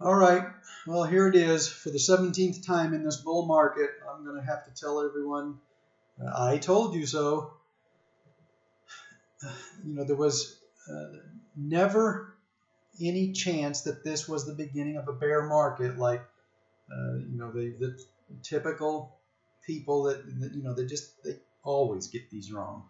All right, well, here it is for the 17th time in this bull market. I'm going to have to tell everyone, I told you so. There was never any chance that this was the beginning of a bear market, like, the typical people they always get these wrong.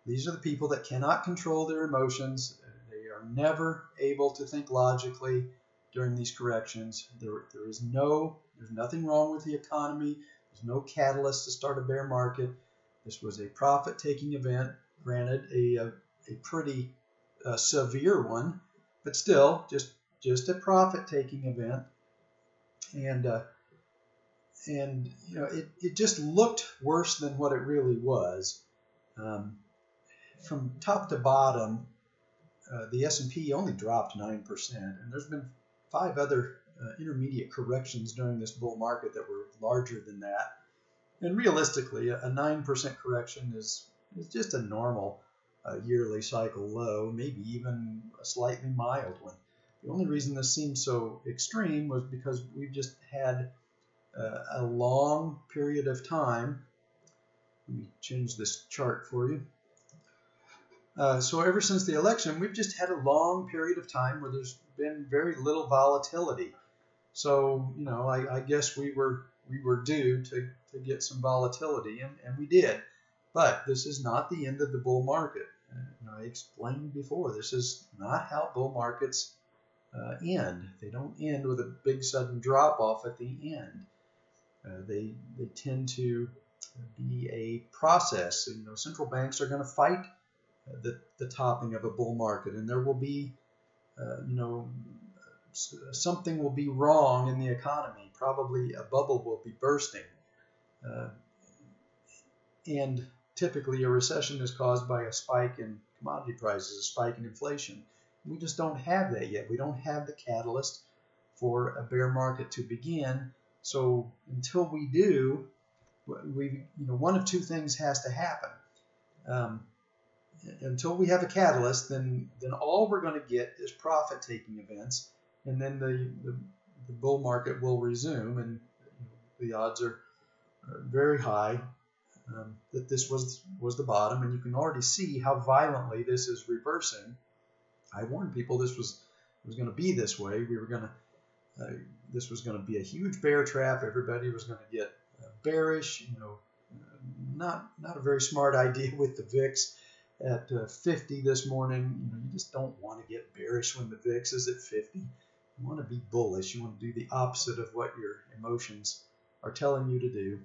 These are the people that cannot control their emotions. They are never able to think logically during these corrections. There's nothing wrong with the economy. There's no catalyst to start a bear market. This was a profit-taking event, granted a pretty severe one, but still just a profit-taking event. And it just looked worse than what it really was. From top to bottom, the S&P only dropped 9%, and there's been 5 other intermediate corrections during this bull market that were larger than that. And realistically, a 9% correction is just a normal yearly cycle low, maybe even a slightly mild one. The only reason this seemed so extreme was because we've just had a long period of time. Let me change this chart for you. So ever since the election, we've just had a long period of time where there's been very little volatility. So, I guess we were due to get some volatility, and we did. But this is not the end of the bull market. I explained before, this is not how bull markets end. They don't end with a big sudden drop-off at the end. They tend to be a process. Central banks are going to fight the topping of a bull market, and there will be, something will be wrong in the economy. Probably a bubble will be bursting. And typically a recession is caused by a spike in commodity prices, a spike in inflation. We just don't have that yet. We don't have the catalyst for a bear market to begin. So until we do, one of two things has to happen. Until we have a catalyst, then all we're going to get is profit-taking events, and then the bull market will resume, and the odds are very high that this was the bottom, and you can already see how violently this is reversing. I warned people this was going to be this way. This was going to be a huge bear trap. Everybody was going to get bearish. Not a very smart idea with the VIX at 50 this morning. You just don't want to get bearish when the VIX is at 50. You want to be bullish. You want to do the opposite of what your emotions are telling you to do.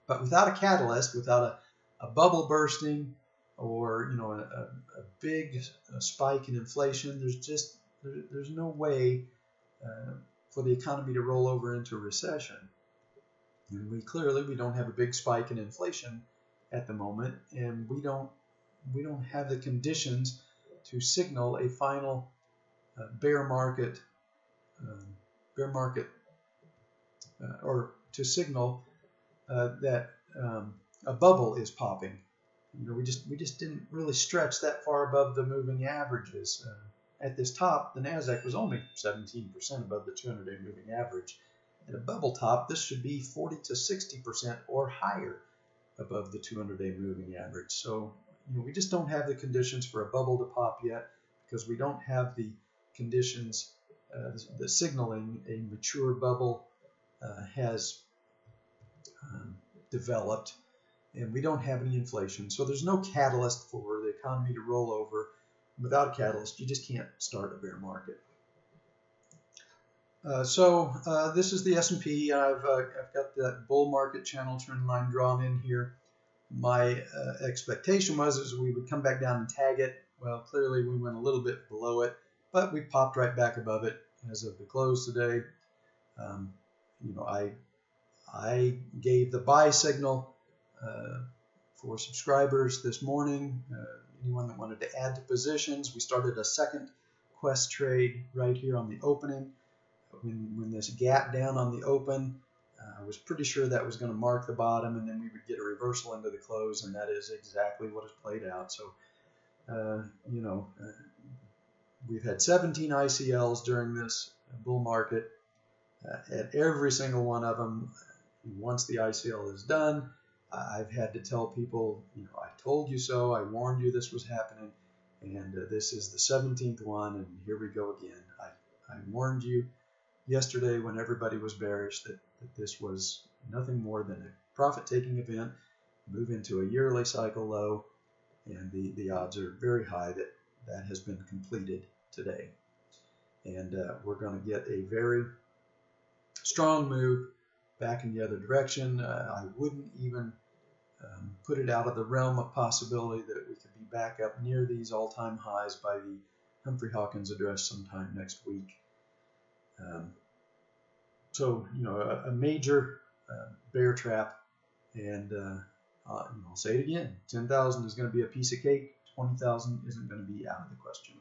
But without a catalyst, without a bubble bursting, or a big spike in inflation, there's no way for the economy to roll over into recession. And we don't have a big spike in inflation at the moment, and we don't have the conditions to signal a final bear market, or to signal that a bubble is popping. We just didn't really stretch that far above the moving averages. At this top, the Nasdaq was only 17% above the 200-day moving average. At a bubble top, this should be 40 to 60% or higher above the 200-day moving average. So we just don't have the conditions for a bubble to pop yet, because we don't have the conditions, the signaling a mature bubble has developed, and we don't have any inflation. So there's no catalyst for the economy to roll over. Without a catalyst, you just can't start a bear market. So this is the S&P. I've got that bull market channel trend line drawn in here. My expectation was we would come back down and tag it. Well, clearly we went a little bit below it, but we popped right back above it as of the close today. I gave the buy signal for subscribers this morning. Anyone that wanted to add to positions, we started a second Quest trade right here on the opening. When this gap down on the open, I was pretty sure that was going to mark the bottom, and then we would get a reversal into the close, and that is exactly what has played out. So, we've had 17 ICLs during this bull market. At every single one of them, once the ICL is done, I've had to tell people, I told you so, I warned you this was happening, and this is the 17th one, and here we go again. I warned you yesterday when everybody was bearish that this was nothing more than a profit-taking event, move into a yearly cycle low, and the odds are very high that that has been completed today. And we're going to get a very strong move back in the other direction. I wouldn't even put it out of the realm of possibility that we could be back up near these all-time highs by the Humphrey Hawkins address sometime next week. So, a major bear trap, and I'll say it again, 10,000 is going to be a piece of cake, 20,000 isn't going to be out of the question.